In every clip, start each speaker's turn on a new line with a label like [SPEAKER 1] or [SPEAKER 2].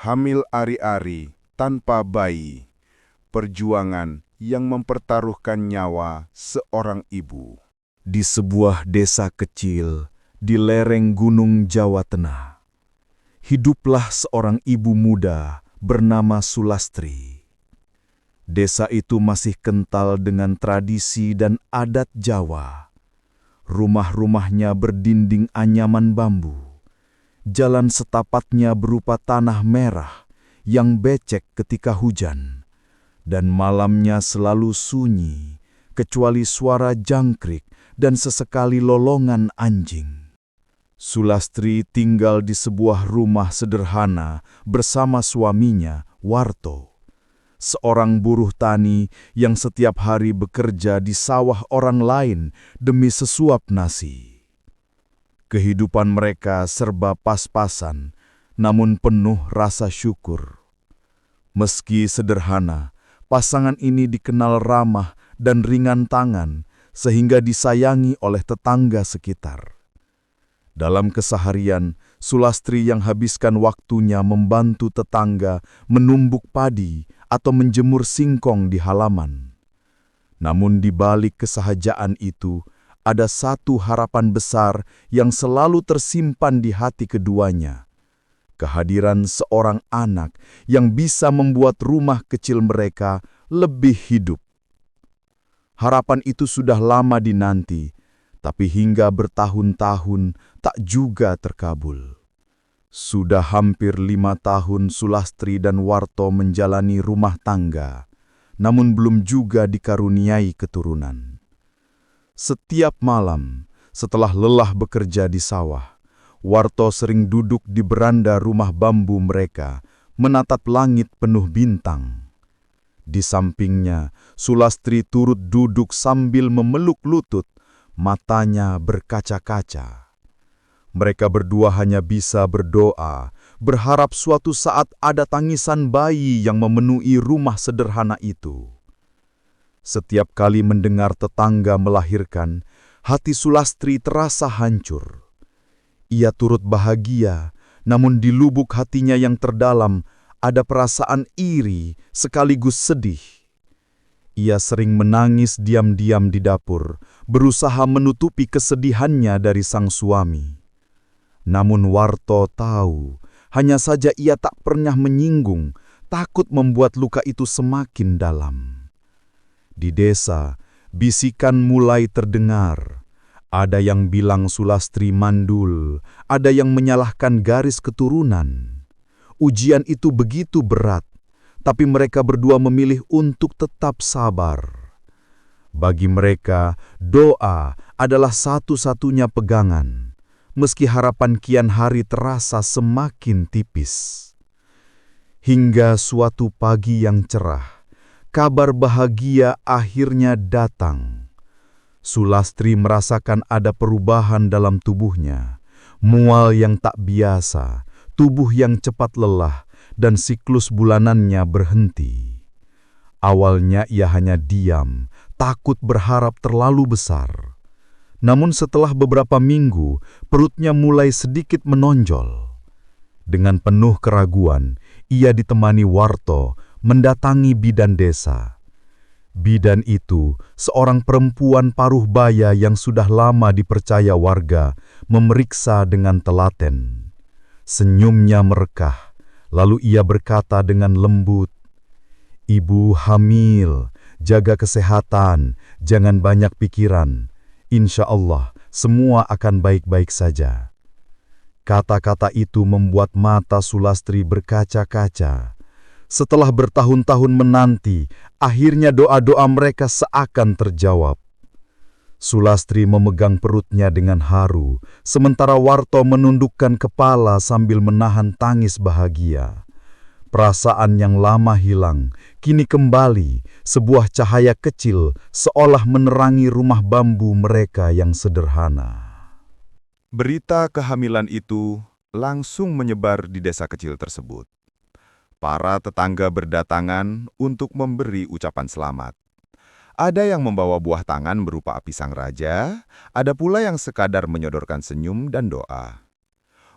[SPEAKER 1] hamil ari-ari tanpa bayi, perjuangan yang mempertaruhkan nyawa seorang ibu.
[SPEAKER 2] Di sebuah desa kecil di lereng Gunung Jawa Tengah, hiduplah seorang ibu muda bernama Sulastri. Desa itu masih kental dengan tradisi dan adat Jawa. Rumah-rumahnya berdinding anyaman bambu. Jalan setapatnya berupa tanah merah yang becek ketika hujan. Dan malamnya selalu sunyi, kecuali suara jangkrik dan sesekali lolongan anjing. Sulastri tinggal di sebuah rumah sederhana bersama suaminya, Warto, seorang buruh tani yang setiap hari bekerja di sawah orang lain demi sesuap nasi. Kehidupan mereka serba pas-pasan, namun penuh rasa syukur. Meski sederhana, pasangan ini dikenal ramah dan ringan tangan sehingga disayangi oleh tetangga sekitar. Dalam keseharian, Sulastri yang habiskan waktunya membantu tetangga menumbuk padi atau menjemur singkong di halaman. Namun di balik kesahajaan itu, ada satu harapan besar yang selalu tersimpan di hati keduanya. Kehadiran seorang anak yang bisa membuat rumah kecil mereka lebih hidup. Harapan itu sudah lama dinanti, tapi hingga bertahun-tahun tak juga terkabul. Sudah hampir 5 tahun Sulastri dan Warto menjalani rumah tangga, namun belum juga dikaruniai keturunan. Setiap malam, setelah lelah bekerja di sawah, Warto sering duduk di beranda rumah bambu mereka, menatap langit penuh bintang. Di sampingnya, Sulastri turut duduk sambil memeluk lutut, matanya berkaca-kaca. Mereka berdua hanya bisa berdoa, berharap suatu saat ada tangisan bayi yang memenuhi rumah sederhana itu. Setiap kali mendengar tetangga melahirkan, hati Sulastri terasa hancur. Ia turut bahagia, namun di lubuk hatinya yang terdalam ada perasaan iri sekaligus sedih. Ia sering menangis diam-diam di dapur, berusaha menutupi kesedihannya dari sang suami. Namun Warto tahu, hanya saja ia tak pernah menyinggung, takut membuat luka itu semakin dalam. Di desa, bisikan mulai terdengar. Ada yang bilang Sulastri mandul, ada yang menyalahkan garis keturunan. Ujian itu begitu berat, tapi mereka berdua memilih untuk tetap sabar. Bagi mereka, doa adalah satu-satunya pegangan, meski harapan kian hari terasa semakin tipis. Hingga suatu pagi yang cerah, kabar bahagia akhirnya datang. Sulastri merasakan ada perubahan dalam tubuhnya, mual yang tak biasa, tubuh yang cepat lelah, dan siklus bulanannya berhenti. Awalnya ia hanya diam, takut berharap terlalu besar. Namun setelah beberapa minggu, perutnya mulai sedikit menonjol. Dengan penuh keraguan, ia ditemani Warto mendatangi bidan desa. Bidan itu, seorang perempuan paruh baya yang sudah lama dipercaya warga, memeriksa dengan telaten. Senyumnya merekah, lalu ia berkata dengan lembut, "Ibu hamil, jaga kesehatan, jangan banyak pikiran. Insya Allah, semua akan baik-baik saja." Kata-kata itu membuat mata Sulastri berkaca-kaca. Setelah bertahun-tahun menanti, akhirnya doa-doa mereka seakan terjawab. Sulastri memegang perutnya dengan haru, sementara Warto menundukkan kepala sambil menahan tangis bahagia. Perasaan yang lama hilang, kini kembali, sebuah cahaya kecil seolah menerangi rumah bambu mereka yang sederhana.
[SPEAKER 1] Berita kehamilan itu langsung menyebar di desa kecil tersebut. Para tetangga berdatangan untuk memberi ucapan selamat. Ada yang membawa buah tangan berupa api sang raja, ada pula yang sekadar menyodorkan senyum dan doa.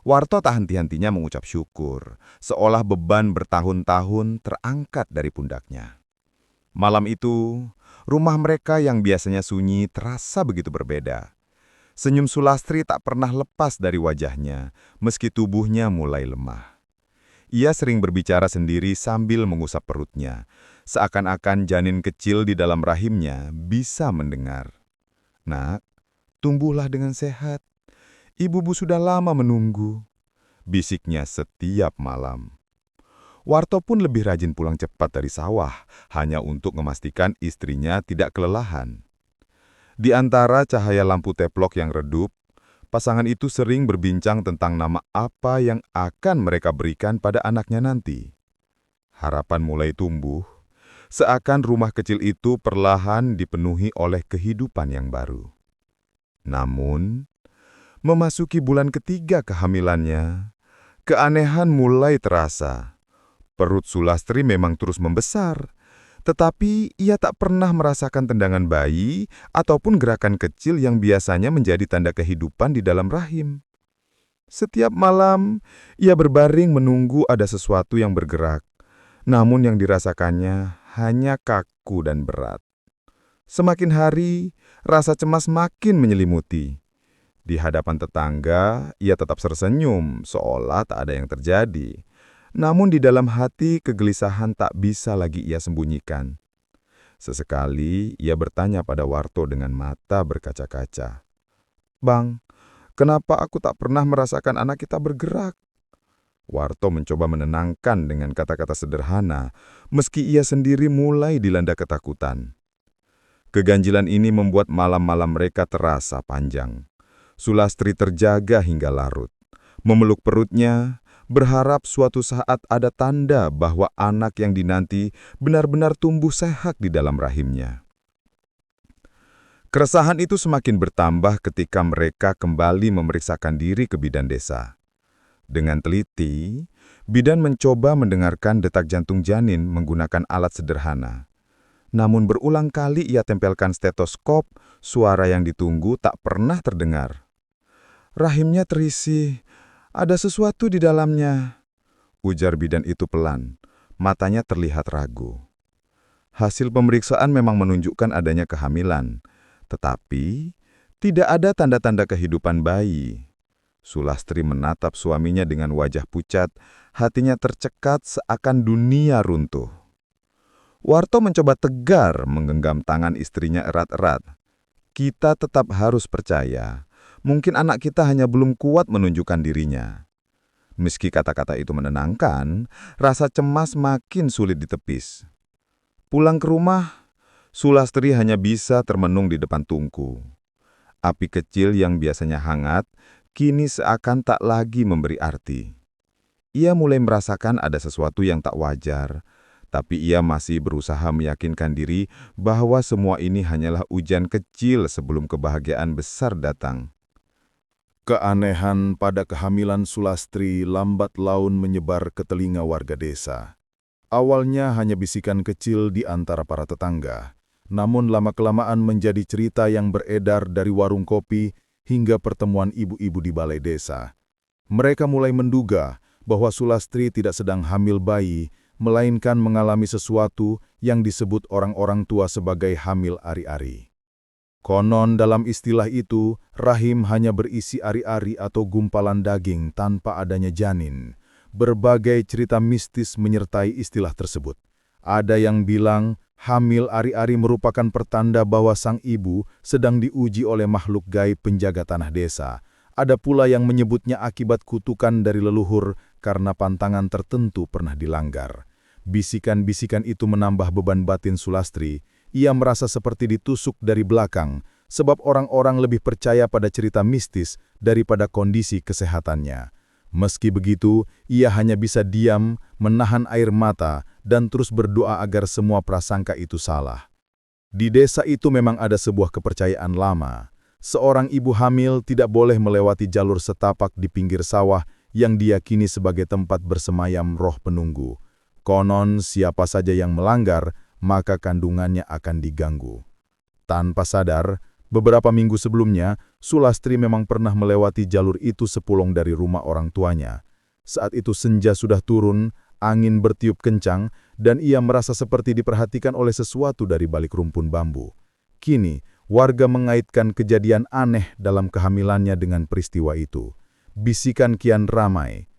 [SPEAKER 1] Warto tak henti-hentinya mengucap syukur, seolah beban bertahun-tahun terangkat dari pundaknya. Malam itu, rumah mereka yang biasanya sunyi terasa begitu berbeda. Senyum Sulastri tak pernah lepas dari wajahnya, meski tubuhnya mulai lemah. Ia sering berbicara sendiri sambil mengusap perutnya, seakan-akan janin kecil di dalam rahimnya bisa mendengar. "Nak, tumbuhlah dengan sehat. Ibu-ibu sudah lama menunggu," bisiknya setiap malam. Warto pun lebih rajin pulang cepat dari sawah, hanya untuk memastikan istrinya tidak kelelahan. Di antara cahaya lampu teplok yang redup, pasangan itu sering berbincang tentang nama apa yang akan mereka berikan pada anaknya nanti. Harapan mulai tumbuh, seakan rumah kecil itu perlahan dipenuhi oleh kehidupan yang baru. Namun, memasuki bulan ketiga kehamilannya, keanehan mulai terasa. Perut Sulastri memang terus membesar, tetapi ia tak pernah merasakan tendangan bayi ataupun gerakan kecil yang biasanya menjadi tanda kehidupan di dalam rahim. Setiap malam, ia berbaring menunggu ada sesuatu yang bergerak, namun yang dirasakannya hanya kaku dan berat. Semakin hari, rasa cemas makin menyelimuti. Di hadapan tetangga, ia tetap tersenyum, seolah tak ada yang terjadi. Namun di dalam hati, kegelisahan tak bisa lagi ia sembunyikan. Sesekali, ia bertanya pada Warto dengan mata berkaca-kaca. "Bang, kenapa aku tak pernah merasakan anak kita bergerak?" Warto mencoba menenangkan dengan kata-kata sederhana, meski ia sendiri mulai dilanda ketakutan. Keganjilan ini membuat malam-malam mereka terasa panjang. Sulastri terjaga hingga larut. Memeluk perutnya, berharap suatu saat ada tanda bahwa anak yang dinanti benar-benar tumbuh sehat di dalam rahimnya. Keresahan itu semakin bertambah ketika mereka kembali memeriksakan diri ke bidan desa. Dengan teliti, bidan mencoba mendengarkan detak jantung janin menggunakan alat sederhana. Namun berulang kali ia tempelkan stetoskop, suara yang ditunggu tak pernah terdengar. "Rahimnya terisi, ada sesuatu di dalamnya," ujar bidan itu pelan. Matanya terlihat ragu. Hasil pemeriksaan memang menunjukkan adanya kehamilan, tetapi tidak ada tanda-tanda kehidupan bayi. Sulastri menatap suaminya dengan wajah pucat, hatinya tercekat seakan dunia runtuh. Warto mencoba tegar menggenggam tangan istrinya erat-erat. "Kita tetap harus percaya. Mungkin anak kita hanya belum kuat menunjukkan dirinya." Meski kata-kata itu menenangkan, rasa cemas makin sulit ditepis. Pulang ke rumah, Sulastri hanya bisa termenung di depan tungku. Api kecil yang biasanya hangat, kini seakan tak lagi memberi arti. Ia mulai merasakan ada sesuatu yang tak wajar, tapi ia masih berusaha meyakinkan diri bahwa semua ini hanyalah hujan kecil sebelum kebahagiaan besar datang. Keanehan pada kehamilan Sulastri lambat laun menyebar ke telinga warga desa. Awalnya hanya bisikan kecil di antara para tetangga, namun lama-kelamaan menjadi cerita yang beredar dari warung kopi hingga pertemuan ibu-ibu di balai desa. Mereka mulai menduga bahwa Sulastri tidak sedang hamil bayi, melainkan mengalami sesuatu yang disebut orang-orang tua sebagai hamil ari-ari. Konon dalam istilah itu, rahim hanya berisi ari-ari atau gumpalan daging tanpa adanya janin. Berbagai cerita mistis menyertai istilah tersebut. Ada yang bilang hamil ari-ari merupakan pertanda bahwa sang ibu sedang diuji oleh makhluk gaib penjaga tanah desa. Ada pula yang menyebutnya akibat kutukan dari leluhur karena pantangan tertentu pernah dilanggar. Bisikan-bisikan itu menambah beban batin Sulastri. Ia merasa seperti ditusuk dari belakang, sebab orang-orang lebih percaya pada cerita mistis daripada kondisi kesehatannya. Meski begitu, ia hanya bisa diam, menahan air mata, dan terus berdoa agar semua prasangka itu salah. Di desa itu memang ada sebuah kepercayaan lama. Seorang ibu hamil tidak boleh melewati jalur setapak di pinggir sawah yang diyakini sebagai tempat bersemayam roh penunggu. Konon siapa saja yang melanggar, maka kandungannya akan diganggu. Tanpa sadar, beberapa minggu sebelumnya,
[SPEAKER 2] Sulastri memang pernah melewati jalur itu sepulong dari rumah orang tuanya. Saat itu senja sudah turun, angin bertiup kencang, dan ia merasa seperti diperhatikan oleh sesuatu dari balik rumpun bambu. Kini, warga mengaitkan kejadian aneh dalam kehamilannya dengan peristiwa itu. Bisikan kian ramai.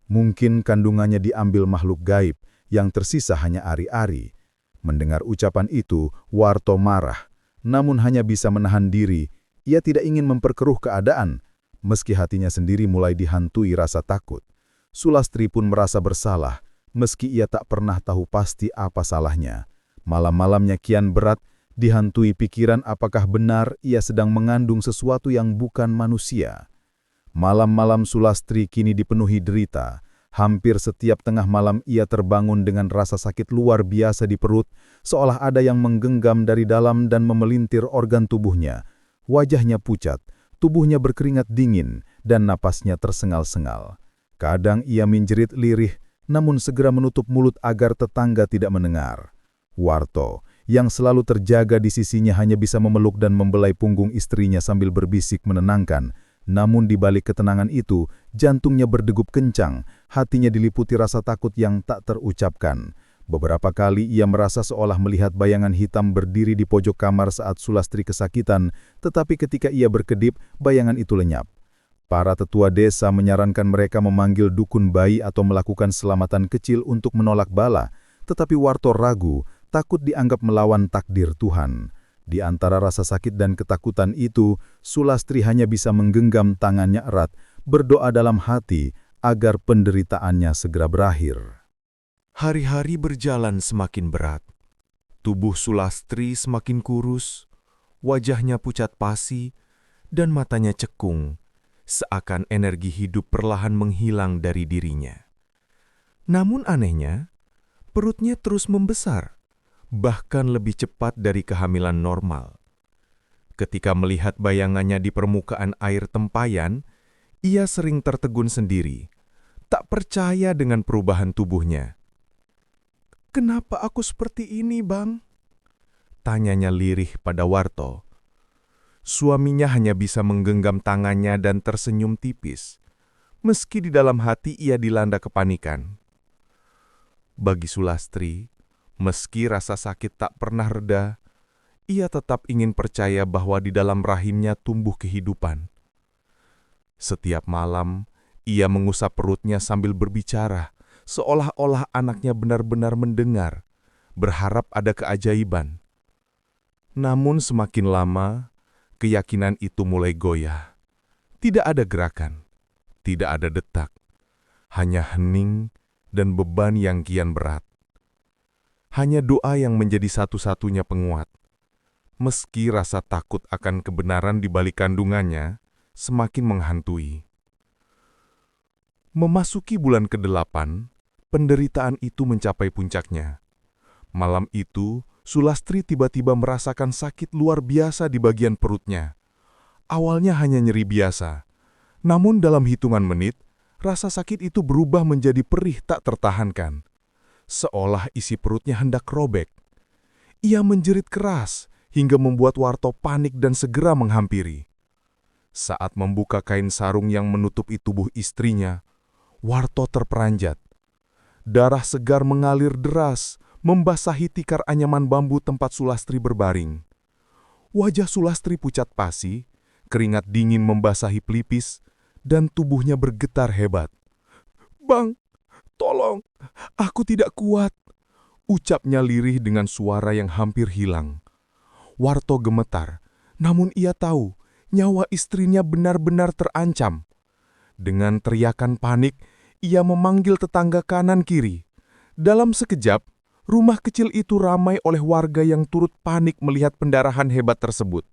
[SPEAKER 2] Mungkin kandungannya diambil makhluk gaib, yang tersisa hanya ari-ari. Mendengar ucapan itu, Warto marah, namun hanya bisa menahan diri. Ia tidak ingin memperkeruh keadaan, meski hatinya sendiri mulai dihantui rasa takut. Sulastri pun merasa bersalah, meski ia tak pernah tahu pasti apa salahnya. Malam-malamnya kian berat, dihantui pikiran apakah benar ia sedang mengandung sesuatu yang bukan manusia. Malam-malam Sulastri kini dipenuhi derita. Hampir setiap tengah malam ia terbangun dengan rasa sakit luar biasa di perut, seolah ada yang menggenggam dari dalam dan memelintir organ tubuhnya. Wajahnya pucat, tubuhnya berkeringat dingin, dan napasnya tersengal-sengal. Kadang ia menjerit lirih, namun segera menutup mulut agar tetangga tidak mendengar. Warto, yang selalu terjaga di sisinya hanya bisa memeluk dan membelai punggung istrinya sambil berbisik menenangkan. Namun di balik ketenangan itu, jantungnya berdegup kencang, hatinya diliputi rasa takut yang tak terucapkan. Beberapa kali ia merasa seolah melihat bayangan hitam berdiri di pojok kamar saat Sulastri kesakitan, tetapi ketika ia berkedip, bayangan itu lenyap. Para tetua desa menyarankan mereka memanggil dukun bayi atau melakukan selamatan kecil untuk menolak bala, tetapi Warto ragu, takut dianggap melawan takdir Tuhan. Di antara rasa sakit dan ketakutan itu, Sulastri hanya bisa menggenggam tangannya erat, berdoa dalam hati agar penderitaannya segera berakhir.
[SPEAKER 3] Hari-hari berjalan semakin berat. Tubuh Sulastri semakin kurus, wajahnya pucat pasi, dan matanya cekung, seakan energi hidup perlahan menghilang dari dirinya. Namun anehnya, perutnya terus membesar, bahkan lebih cepat dari kehamilan normal. Ketika melihat bayangannya di permukaan air tempayan, ia sering tertegun sendiri, tak percaya dengan perubahan tubuhnya. "Kenapa aku seperti ini, Bang?" tanyanya lirih pada Warto. Suaminya hanya bisa menggenggam tangannya dan tersenyum tipis, meski di dalam hati ia dilanda kepanikan. Bagi Sulastri, meski rasa sakit tak pernah reda, ia tetap ingin percaya bahwa di dalam rahimnya tumbuh kehidupan. Setiap malam, ia mengusap perutnya sambil berbicara, seolah-olah anaknya benar-benar mendengar, berharap ada keajaiban. Namun semakin lama, keyakinan itu mulai goyah. Tidak ada gerakan, tidak ada detak, hanya hening dan beban yang kian berat. Hanya doa yang menjadi satu-satunya penguat. Meski rasa takut akan kebenaran di balik kandungannya semakin menghantui. Memasuki bulan ke-8, penderitaan itu mencapai puncaknya. Malam itu, Sulastri tiba-tiba merasakan sakit luar biasa di bagian perutnya. Awalnya hanya nyeri biasa, namun dalam hitungan menit, rasa sakit itu berubah menjadi perih tak tertahankan. Seolah isi perutnya hendak robek. Ia menjerit keras hingga membuat Warto panik dan segera menghampiri. Saat membuka kain sarung yang menutupi tubuh istrinya, Warto terperanjat. Darah segar mengalir deras, membasahi tikar anyaman bambu tempat Sulastri berbaring. Wajah Sulastri pucat pasi, keringat dingin membasahi pelipis, dan tubuhnya bergetar hebat. "Bang, tolong, aku tidak kuat," ucapnya lirih dengan suara yang hampir hilang. Warto gemetar, namun ia tahu nyawa istrinya benar-benar terancam. Dengan teriakan panik, ia memanggil tetangga kanan-kiri. Dalam sekejap, rumah kecil itu ramai oleh warga yang turut panik melihat pendarahan hebat tersebut.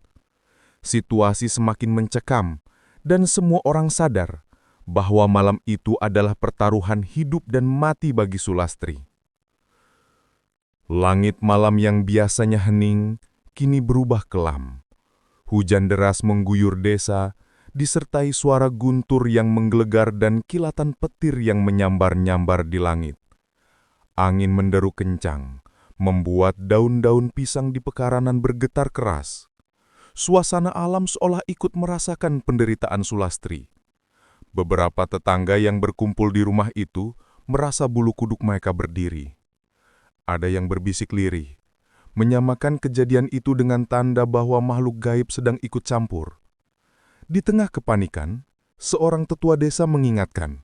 [SPEAKER 3] Situasi semakin mencekam, dan semua orang sadar bahwa malam itu adalah pertaruhan hidup dan mati bagi Sulastri. Langit malam yang biasanya hening, kini berubah kelam. Hujan deras mengguyur desa, disertai suara guntur yang menggelegar dan kilatan petir yang menyambar-nyambar di langit. Angin menderu kencang, membuat daun-daun pisang di pekarangan bergetar keras. Suasana alam seolah ikut merasakan penderitaan Sulastri. Beberapa tetangga yang berkumpul di rumah itu merasa bulu kuduk mereka berdiri. Ada yang berbisik lirih, menyamakan kejadian itu dengan tanda bahwa makhluk gaib sedang ikut campur. Di tengah kepanikan, seorang tetua desa mengingatkan,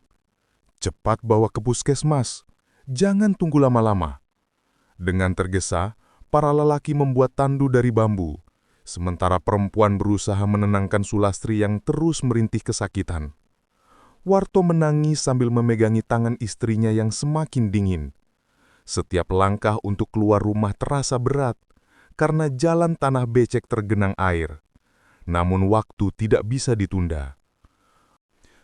[SPEAKER 3] "Cepat bawa ke puskesmas, jangan tunggu lama-lama." Dengan tergesa, para lelaki membuat tandu dari bambu, sementara perempuan berusaha menenangkan Sulastri yang terus merintih kesakitan. Warto menangis sambil memegangi tangan istrinya yang semakin dingin. Setiap langkah untuk keluar rumah terasa berat, karena jalan tanah becek tergenang air. Namun waktu tidak bisa ditunda.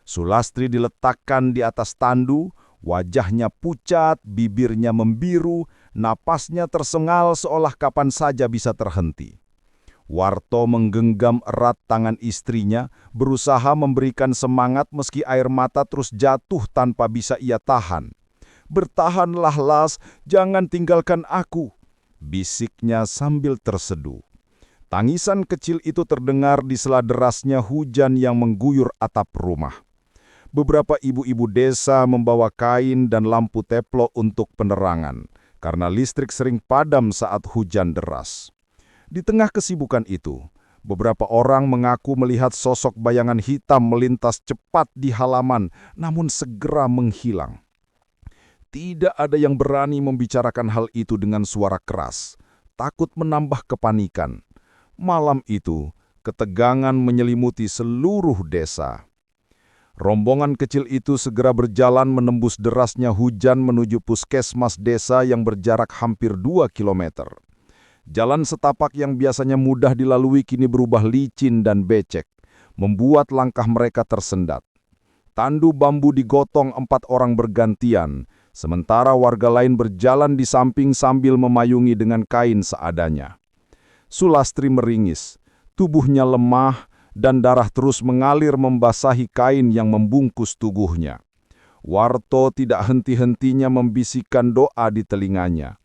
[SPEAKER 2] Sulastri diletakkan di atas tandu, wajahnya pucat, bibirnya membiru, napasnya tersengal seolah kapan saja bisa terhenti. Warto menggenggam erat tangan istrinya, berusaha memberikan semangat meski air mata terus jatuh tanpa bisa ia tahan. "Bertahanlah, Las, jangan tinggalkan aku," bisiknya sambil terseduh. Tangisan kecil itu terdengar di sela derasnya hujan yang mengguyur atap rumah. Beberapa ibu-ibu desa membawa kain dan lampu teplo untuk penerangan, karena listrik sering padam saat hujan deras. Di tengah kesibukan itu, beberapa orang mengaku melihat sosok bayangan hitam melintas cepat di halaman, namun segera menghilang. Tidak ada yang berani membicarakan hal itu dengan suara keras, takut menambah kepanikan. Malam itu, ketegangan menyelimuti seluruh desa. Rombongan kecil itu segera berjalan menembus derasnya hujan menuju puskesmas desa yang berjarak hampir 2 kilometer. Jalan setapak yang biasanya mudah dilalui kini berubah licin dan becek, membuat langkah mereka tersendat. Tandu bambu digotong 4 orang bergantian, sementara warga lain berjalan di samping sambil memayungi dengan kain seadanya. Sulastri meringis, tubuhnya lemah dan darah terus mengalir membasahi kain yang membungkus tubuhnya. Warto tidak henti-hentinya membisikkan doa di telinganya.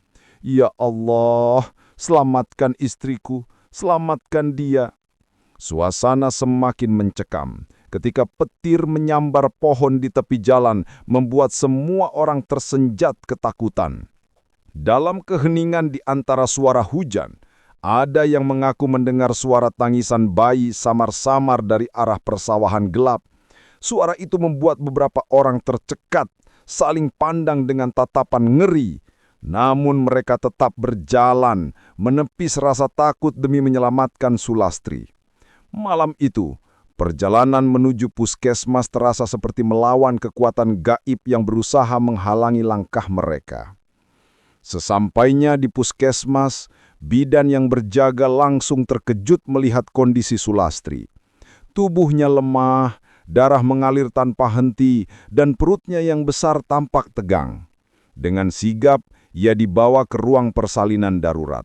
[SPEAKER 2] "Ya Allah, selamatkan istriku, selamatkan dia." Suasana semakin mencekam ketika petir menyambar pohon di tepi jalan membuat semua orang tersenjat ketakutan. Dalam keheningan di antara suara hujan, ada yang mengaku mendengar suara tangisan bayi samar-samar dari arah persawahan gelap. Suara itu membuat beberapa orang tercekat, saling pandang dengan tatapan ngeri. Namun mereka tetap berjalan, menepis rasa takut demi menyelamatkan Sulastri. Malam itu, perjalanan menuju puskesmas terasa seperti melawan kekuatan gaib yang berusaha menghalangi langkah mereka. Sesampainya di puskesmas, bidan yang berjaga langsung terkejut melihat kondisi Sulastri. Tubuhnya lemah, darah mengalir tanpa henti, dan perutnya yang besar tampak tegang. Dengan sigap, ia dibawa ke ruang persalinan darurat.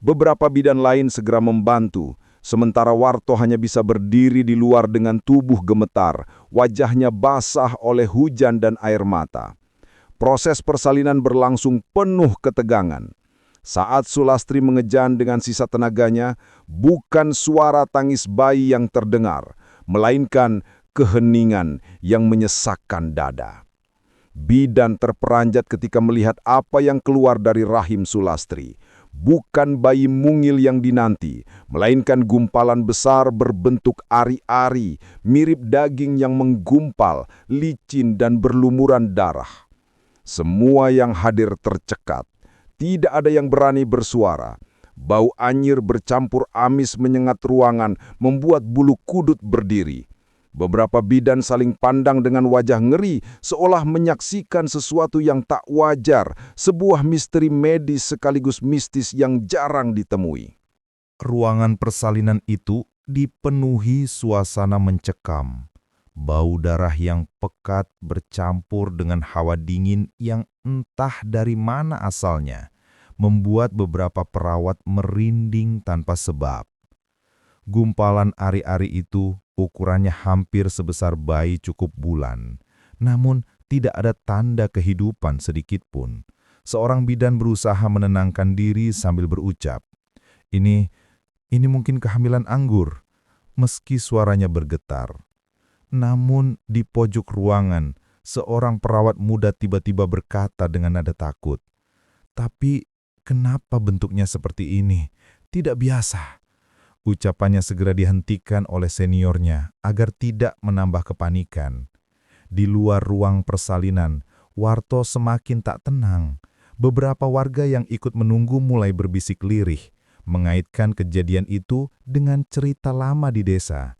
[SPEAKER 2] Beberapa bidan lain segera membantu, sementara Warto hanya bisa berdiri di luar dengan tubuh gemetar, wajahnya basah oleh hujan dan air mata. Proses persalinan berlangsung penuh ketegangan. Saat Sulastri mengejan dengan sisa tenaganya, bukan suara tangis bayi yang terdengar, melainkan keheningan yang menyesakkan dada. Bidan terperanjat ketika melihat apa yang keluar dari rahim Sulastri. Bukan bayi mungil yang dinanti, melainkan gumpalan besar berbentuk ari-ari, mirip daging yang menggumpal, licin dan berlumuran darah. Semua yang hadir tercekat. Tidak ada yang berani bersuara. Bau anyir bercampur amis menyengat ruangan, membuat bulu kudut berdiri. Beberapa bidan saling pandang dengan wajah ngeri, seolah menyaksikan sesuatu yang tak wajar, sebuah misteri medis sekaligus mistis yang jarang ditemui.
[SPEAKER 4] Ruangan persalinan itu dipenuhi suasana mencekam. Bau darah yang pekat bercampur dengan hawa dingin yang entah dari mana asalnya, membuat beberapa perawat merinding tanpa sebab. Gumpalan ari-ari itu ukurannya hampir sebesar bayi cukup bulan, namun tidak ada tanda kehidupan sedikit pun. Seorang bidan berusaha menenangkan diri sambil berucap, Ini mungkin kehamilan anggur, meski suaranya bergetar. Namun di pojok ruangan, seorang perawat muda tiba-tiba berkata dengan nada takut, "Tapi kenapa bentuknya seperti ini? Tidak biasa." Ucapannya segera dihentikan oleh seniornya agar tidak menambah kepanikan. Di luar ruang persalinan, Warto semakin tak tenang. Beberapa warga yang ikut menunggu mulai berbisik lirih, mengaitkan kejadian itu dengan cerita lama di desa.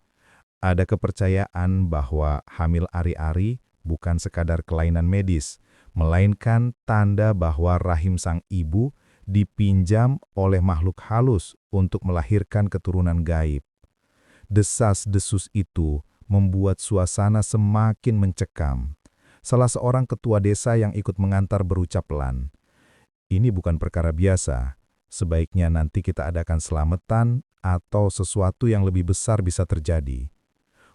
[SPEAKER 4] Ada kepercayaan bahwa hamil ari-ari bukan sekadar kelainan medis, melainkan tanda bahwa rahim sang ibu dipinjam oleh makhluk halus untuk melahirkan keturunan gaib. Desas-desus itu membuat suasana semakin mencekam. Salah seorang ketua desa yang ikut mengantar berucap pelan, "Ini bukan perkara biasa. Sebaiknya nanti kita adakan selamatan atau sesuatu yang lebih besar bisa terjadi."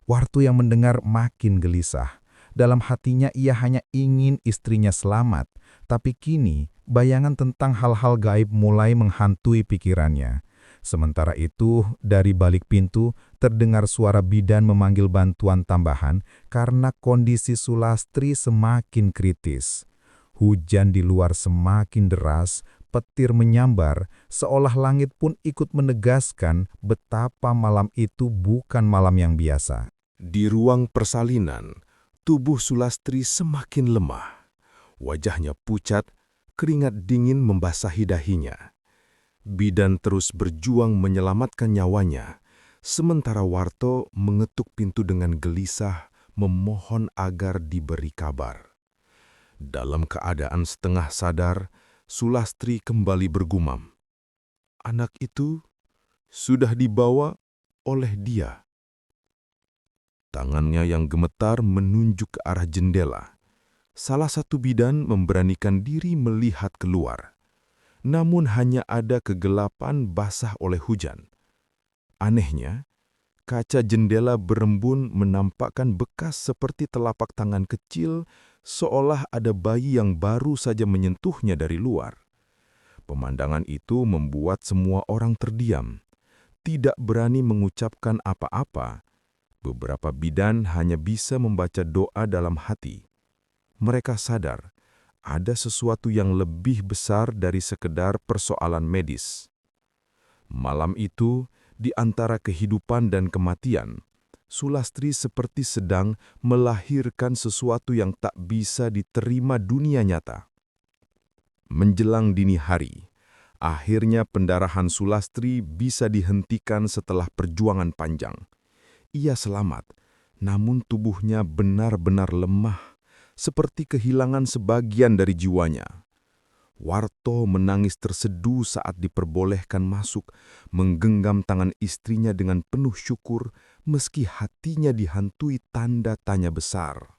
[SPEAKER 4] Warto yang mendengar makin gelisah. Dalam hatinya ia hanya ingin istrinya selamat, tapi kini bayangan tentang hal-hal gaib mulai menghantui pikirannya. Sementara itu, dari balik pintu terdengar suara bidan memanggil bantuan tambahan karena kondisi Sulastri semakin kritis. Hujan di luar semakin deras, petir menyambar, seolah langit pun ikut menegaskan betapa malam itu bukan malam yang biasa.
[SPEAKER 3] Di ruang persalinan, tubuh Sulastri semakin lemah. Wajahnya pucat, keringat dingin membasahi dahinya. Bidan terus berjuang menyelamatkan nyawanya, sementara Warto mengetuk pintu dengan gelisah, memohon agar diberi kabar. Dalam keadaan setengah sadar, Sulastri kembali bergumam, "Anak itu sudah dibawa oleh dia." Tangannya yang gemetar menunjuk ke arah jendela. Salah satu bidan memberanikan diri melihat keluar. Namun hanya ada kegelapan basah oleh hujan. Anehnya, kaca jendela berembun menampakkan bekas seperti telapak tangan kecil, seolah ada bayi yang baru saja menyentuhnya dari luar. Pemandangan itu membuat semua orang terdiam, tidak berani mengucapkan apa-apa. Beberapa bidan hanya bisa membaca doa dalam hati. Mereka sadar ada sesuatu yang lebih besar dari sekedar persoalan medis. Malam itu, di antara kehidupan dan kematian, Sulastri seperti sedang melahirkan sesuatu yang tak bisa diterima dunia nyata. Menjelang dini hari, akhirnya pendarahan Sulastri bisa dihentikan setelah perjuangan panjang. Ia selamat, namun tubuhnya benar-benar lemah, seperti kehilangan sebagian dari jiwanya. Warto menangis terseduh saat diperbolehkan masuk, menggenggam tangan istrinya dengan penuh syukur, meski hatinya dihantui tanda tanya besar.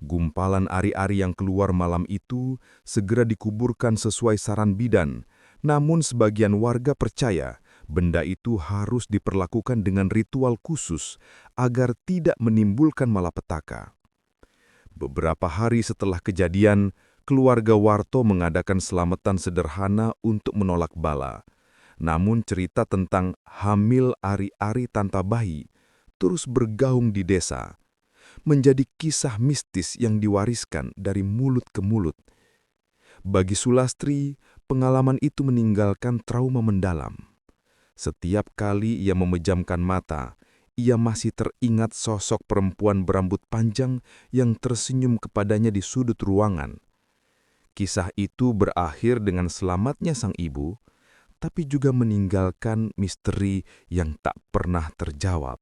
[SPEAKER 3] Gumpalan ari-ari yang keluar malam itu segera dikuburkan sesuai saran bidan, namun sebagian warga percaya benda itu harus diperlakukan dengan ritual khusus agar tidak menimbulkan malapetaka. Beberapa hari setelah kejadian, keluarga Warto mengadakan selamatan sederhana untuk menolak bala. Namun cerita tentang hamil ari-ari tanpa bayi terus bergaung di desa, menjadi kisah mistis yang diwariskan dari mulut ke mulut. Bagi Sulastri, pengalaman itu meninggalkan trauma mendalam. Setiap kali ia memejamkan mata, ia masih teringat sosok perempuan berambut panjang yang tersenyum kepadanya di sudut ruangan. Kisah itu berakhir dengan selamatnya sang ibu, tapi juga meninggalkan misteri yang tak pernah terjawab.